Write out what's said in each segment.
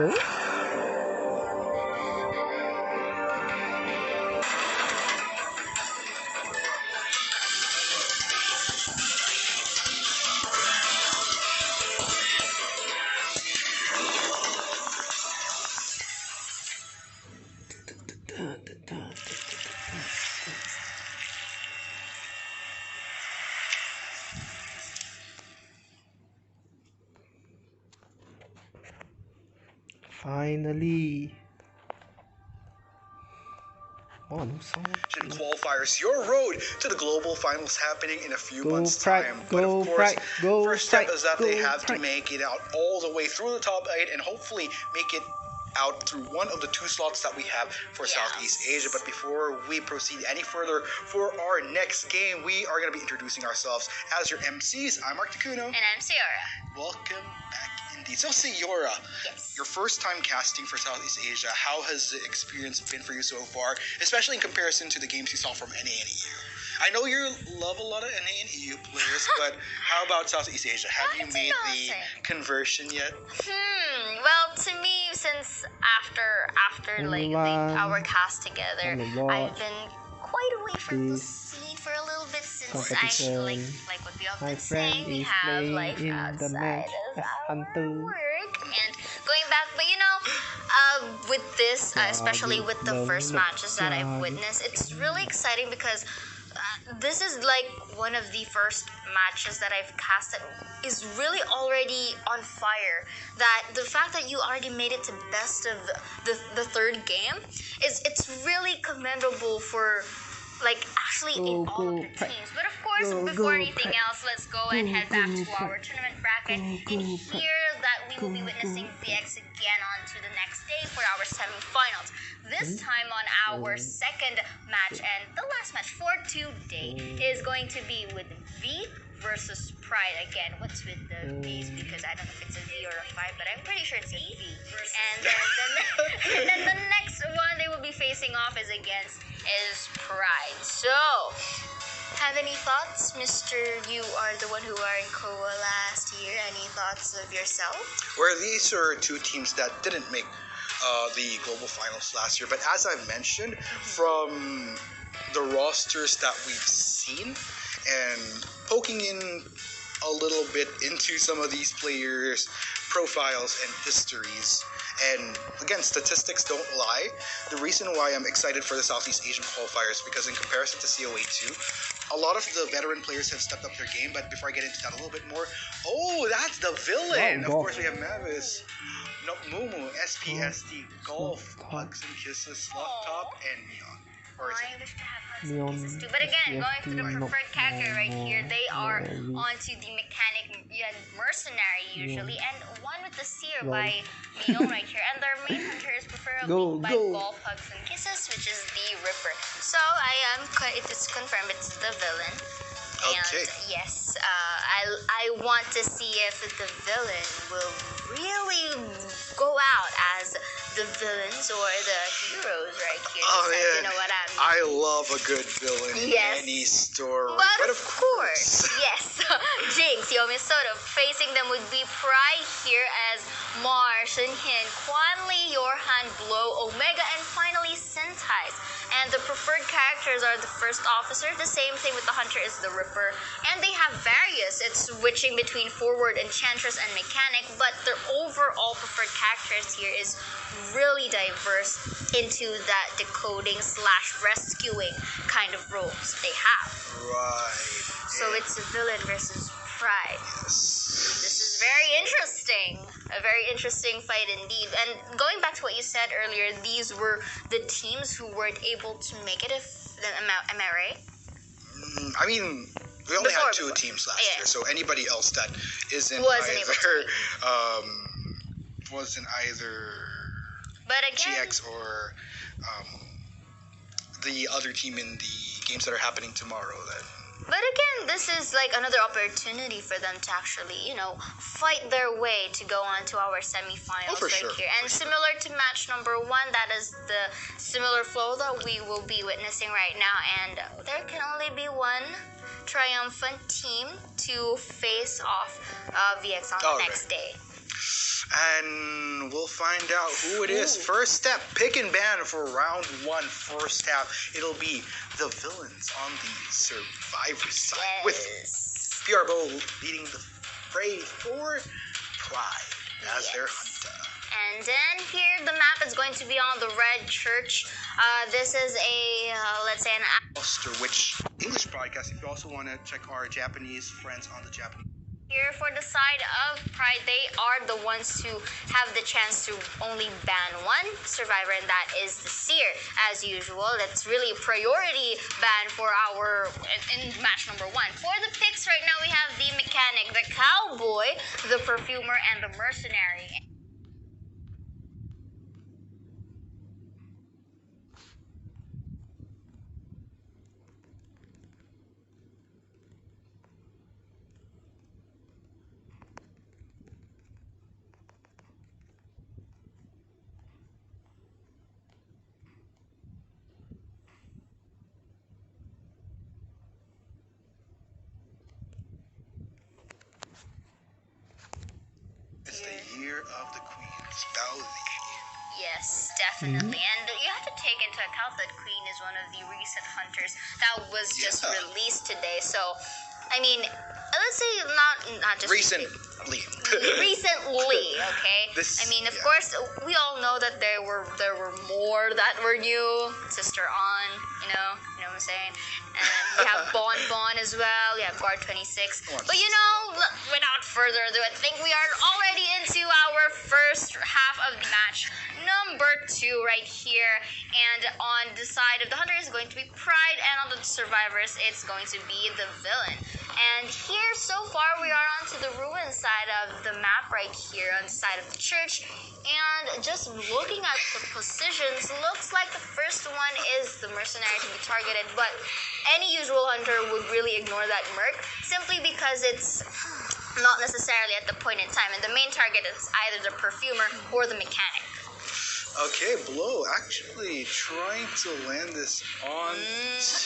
Oh? Finally. Oh, no song. Qualifiers, your road to the global finals happening in a few months' time. But of course, first step is that they have to make it out all the way through the top 8 and hopefully make it out through one of the 2 slots that we have for Southeast Asia. But before we proceed any further, for our next game, we are going to be introducing ourselves as your MCs. I'm Mark Takuno. And I'm Ciora. Welcome back indeed. So, Ciora, yes, your first time casting for Southeast Asia, how has the experience been for you so far, especially in comparison to the games you saw from NA and EU? I know you love a lot of NA and EU players, but how about Southeast Asia? Have you made the conversion yet? Well, to me, since after like our cast together, I've been quite away from the scene for a little bit since I like what we have been saying. We have life outside of our work and going back, but with this, especially with the first matches that I've witnessed, it's really exciting because this is like one of the first matches that I've cast that is really already on fire. That the fact that you already made it to best of the third game it's really commendable for like actually in all of the teams. But of course, before anything else, let's go and head back to our tournament bracket and hear that we will be witnessing BX again on to the next day for our semifinals. This time on our second match and the last match for today is going to be with V versus Pride. Again, what's with the V's? Because I don't know if it's a V or a 5, but I'm pretty sure it's a V. And then the next one they will be facing off is Pride. So, have any thoughts, Mr. You are the one who are in COA last year. Any thoughts of yourself? Well, these are 2 teams that didn't make the global finals last year. But as I mentioned, from the rosters that we've seen and poking in a little bit into some of these players' profiles and histories, and again, statistics don't lie. The reason why I'm excited for the Southeast Asian qualifiers because in comparison to COA2, a lot of the veteran players have stepped up their game. But before I get into that a little bit more, that's the villain. Of course, we have Mavis, Mumu, SPSD, Golf, Hugs and Kisses, Slot Top, and Neon. I wish to have Hugs and Kisses too. But again, going to the preferred character right here, they are onto the mechanic mercenary usually, and one with the seer by Neon right here. And their main hunter is preferably by Golf, Hugs and Kisses, which is the Ripper. So it is confirmed it's the villain. Okay. And yes, I want to see if the villain will really go out as the villains or the heroes right here. You know what I I love a good villain in any story. But of course, yes, Jinx, Yomisoto. Facing them would be Pride here as Mars, Shinhin, Kwanli, Yorhan, Blow, Omega, and finally Sentai's. And the preferred characters are the first officer. The same thing with the hunter is the Ripper. And they have various. It's switching between forward, enchantress, and mechanic. But their overall preferred characters here is really diverse into that decoding / rescuing kind of roles they have. Right. So it's a villain versus Pride. Yes. This is very interesting. A very interesting fight indeed. And going back to what you said earlier, these were the teams who weren't able to make it. Am I right? I mean, we only had two teams last year, so anybody else that wasn't either But again, GX or the other team in the games that are happening tomorrow. But again, this is like another opportunity for them to actually, fight their way to go on to our semifinals here. And similar to match number 1, that is the similar flow that we will be witnessing right now. And there can only be one triumphant team to face off VX on the next day. And we'll find out who it is. First step, pick and ban for round 1, first half. It'll be the villains on the survivor side with PRBO leading the fray for Pride as their hunter. And then here the map is going to be on the Red Church. This is a, let's say an... Which English podcast, if you also want to check our Japanese friends on the Japanese... Here for the side of Pride, they are the ones who have the chance to only ban one survivor, and that is the Seer. As usual, that's really a priority ban for in match number 1. For the picks right now, we have the Mechanic, the Cowboy, the Perfumer, and the Mercenary. It's the year of the Queen's Valley. Yes, definitely. And you have to take into account that Queen is one of the recent hunters that was just released today. So, I mean, let's say not just recently. Recently, okay. I mean, of course, we all know that there were more that were new. Sister On, you know what I'm saying. And we have Bon as well. We have Guard 26. But without further ado, I think we are already into our first half of the match number 2 right here. And on the side of the hunter is going to be Pride, and on the survivors it's going to be the villain. And here so far we are onto the ruin side of the map right here on the side of the church. And just looking at the positions, looks like the first one is the mercenary to be targeted, but any usual hunter would really ignore that merc simply because it's not necessarily at the point in time, and the main target is either the perfumer or the mechanic. Okay, Blow actually trying to land this on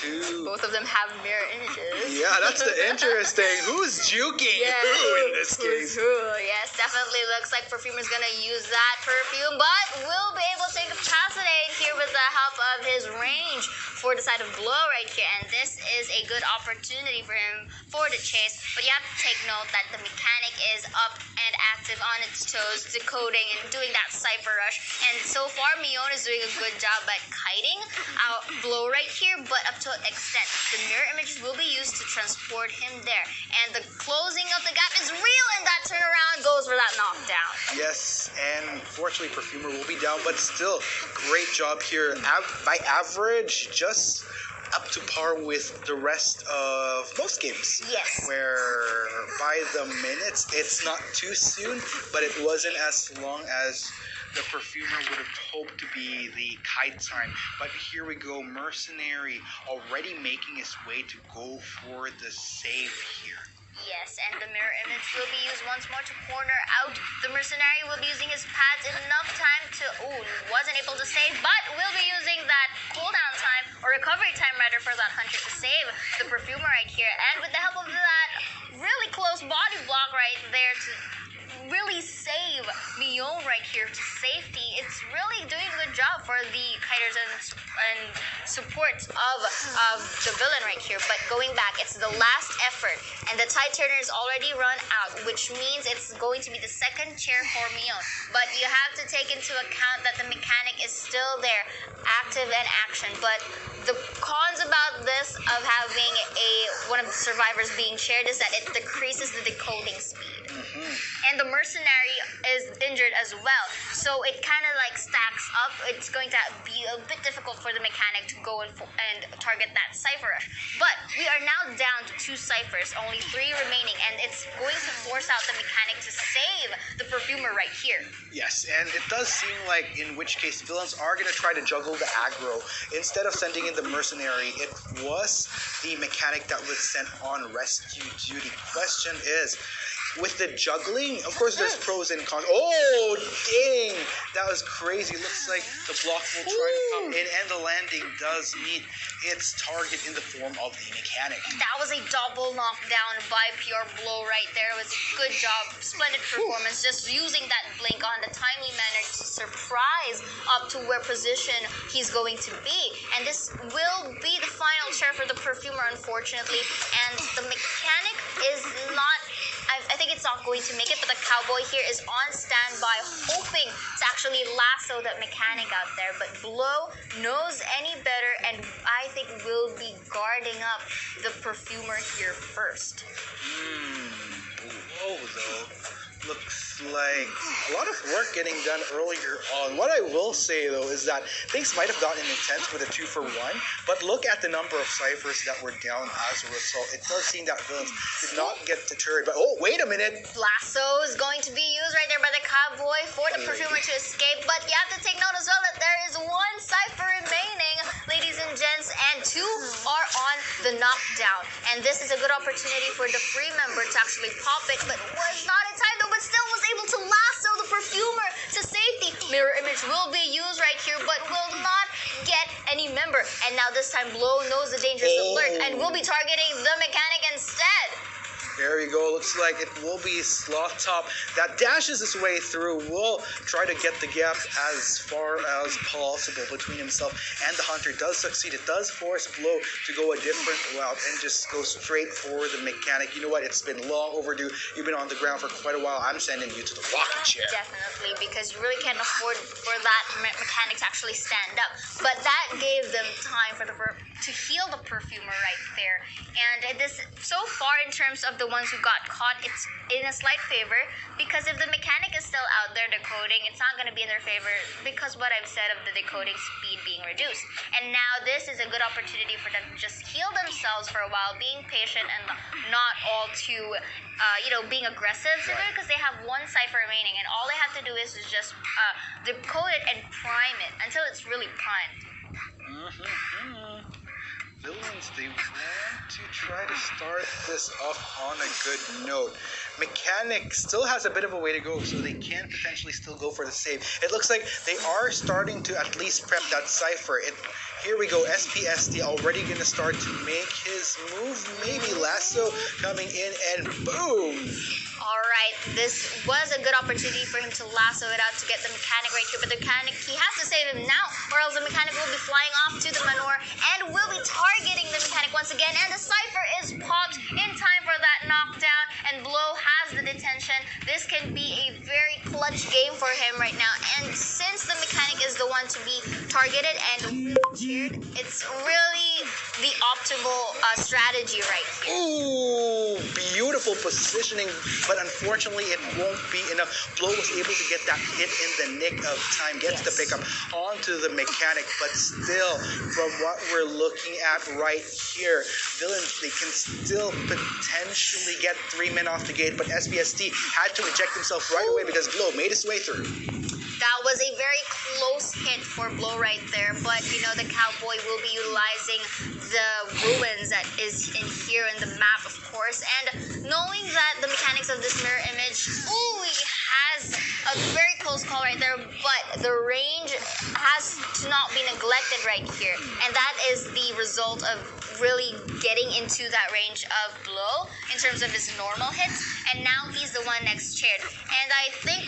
to... Both of them have mirror images. Yeah, that's the interesting. Who's juking who in this case? Yes, definitely looks like Perfumer's gonna use that perfume, but will be able to incapacitate here with the help of his range for the side of Blow right here. And this is a good opportunity for him for the chase. But you have to take note that the mechanic is up and active on its toes, decoding and doing that cipher rush. And so far, Mion is doing a good job at kiting out Blow right here, but up to an extent. The mirror images will be used to transport him there. And the closing of the gap is real, and that turnaround goes for that knockdown. Yes, and fortunately, Perfumer will be down, but still, great job here. By average, just up to par with the rest of most games. Yes. Where by the minutes, it's not too soon, but it wasn't as long as the Perfumer would have hoped to be the kite time. But here we go, Mercenary already making his way to go for the save here. Yes, and the mirror image will be used once more to corner out. The mercenary will be using his pads enough time to... wasn't able to save, but will be using that cooldown time or recovery time rather, for that hunter to save the perfumer right here. And with the help of that really close body block right there to really save Mion right here to safety, it's really doing a good job for the kiters and supports of the villain right here. But going back, it's the last effort, and the tide turner is already run out, which means it's going to be the second chair for Mion. But you have to take into account that the mechanic is still there, active and action. But the cons about this of having one of the survivors being shared is that it decreases the decoding speed. And the mercenary is injured as well, so it kind of like stacks up. It's going to be a bit difficult for the mechanic to go and target that cipher rush. But we are now down to 2 ciphers, only 3 remaining, and it's going to force out the mechanic to save the perfumer right here. Yes, and it does seem like in which case villains are going to try to juggle the aggro. Instead of sending in the mercenary, it was the mechanic that was sent on rescue duty. Question is, with the juggling, of course there's pros and cons. Oh, dang! That was crazy. Looks like the block will try to come in, and the landing does meet its target in the form of the mechanic. That was a double knockdown by Pure Blow right there. It was a good job, splendid performance, just using that blink on the timely manner to surprise up to where position he's going to be. And this will be the final chair for the perfumer, unfortunately. And the mechanic is not, I think it's not going to make it, but the cowboy here is on standby, hoping to actually lasso that mechanic out there. But Blow knows any better, and I think will be guarding up the perfumer here first. Blow, though, looks like a lot of work getting done earlier on. What I will say, though, is that things might have gotten intense with a 2-for-1, but look at the number of ciphers that were down as a result. It does seem that villains did not get deterred. But oh, wait a minute! Lasso is going to be used right there by the cowboy for the perfumer to escape, but you have to take note as well that there is 1 cipher remaining, ladies and gents, and 2 are on the knockdown. And this is a good opportunity for the free member to actually pop it, but was not in time though, but still was able to lasso the perfumer to safety. Mirror image will be used right here, but will not get any member. And now this time Blow knows the dangerous alert and will be targeting the mechanic instead. There we go. Looks like it will be Sloth Top that dashes his way through. Will try to get the gap as far as possible between himself and the hunter. Does succeed. It does force Blow to go a different route and just go straight for the mechanic. You know what? It's been long overdue. You've been on the ground for quite a while. I'm sending you to the rocking chair. Definitely, because you really can't afford for that mechanic to actually stand up. But that gave them time for to heal the perfumer right there. And this, so far in terms of the ones who got caught, it's in a slight favor, because if the mechanic is still out there decoding, it's not going to be in their favor because what I've said of the decoding speed being reduced. And now this is a good opportunity for them to just heal themselves for a while, being patient and not all too being aggressive, because they have 1 cipher remaining, and all they have to do is just decode it and prime it until it's really primed. Villains, they want to try to start this off on a good note. Mechanic still has a bit of a way to go, so they can potentially still go for the save. It looks like they are starting to at least prep that cipher. Here we go, SPSD already going to start to make his move. Maybe Lasso coming in, and boom! Alright, this was a good opportunity for him to lasso it out to get the mechanic right here, but the mechanic, he has to save him now, or else the mechanic will be flying off to the manor and will be targeting the mechanic once again, and the cipher is popped in time for that knockdown, and Blow has the detention. This can be a very clutch game for him right now, and since the mechanic is the one to be targeted and cheered, it's really the optimal strategy right here. Ooh, beautiful positioning, but unfortunately it won't be enough. Blow was able to get that hit in the nick of time, gets the pickup onto the mechanic, but still, from what we're looking at right here, villains, they can still potentially get 3 men off the gate, but SBSD had to eject himself right away because Blow made his way through. That was a very close hit for Blow right there, but the cowboy will be utilizing the ruins that is in here in the map, of course, and knowing that the mechanics of this mirror image, he has a very close call right there, but the range has to not be neglected right here, and that is the result of really getting into that range of blow in terms of his normal hits, and now he's the one next chaired. And I think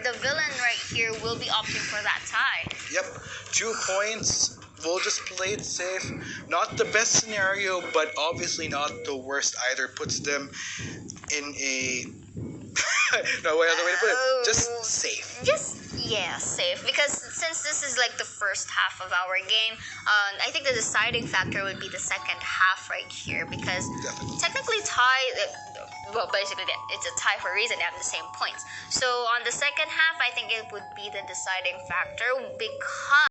the villain right here will be opting for that tie. Yep, 2 points. We'll just play it safe. Not the best scenario, but obviously not the worst either. Puts them in a no way other way to put it. Just safe. Safe. Because since this is like the first half of our game, I think the deciding factor would be the second half right here. Because technically well, basically it's a tie for a reason. They have the same points. So on the second half, I think it would be the deciding factor because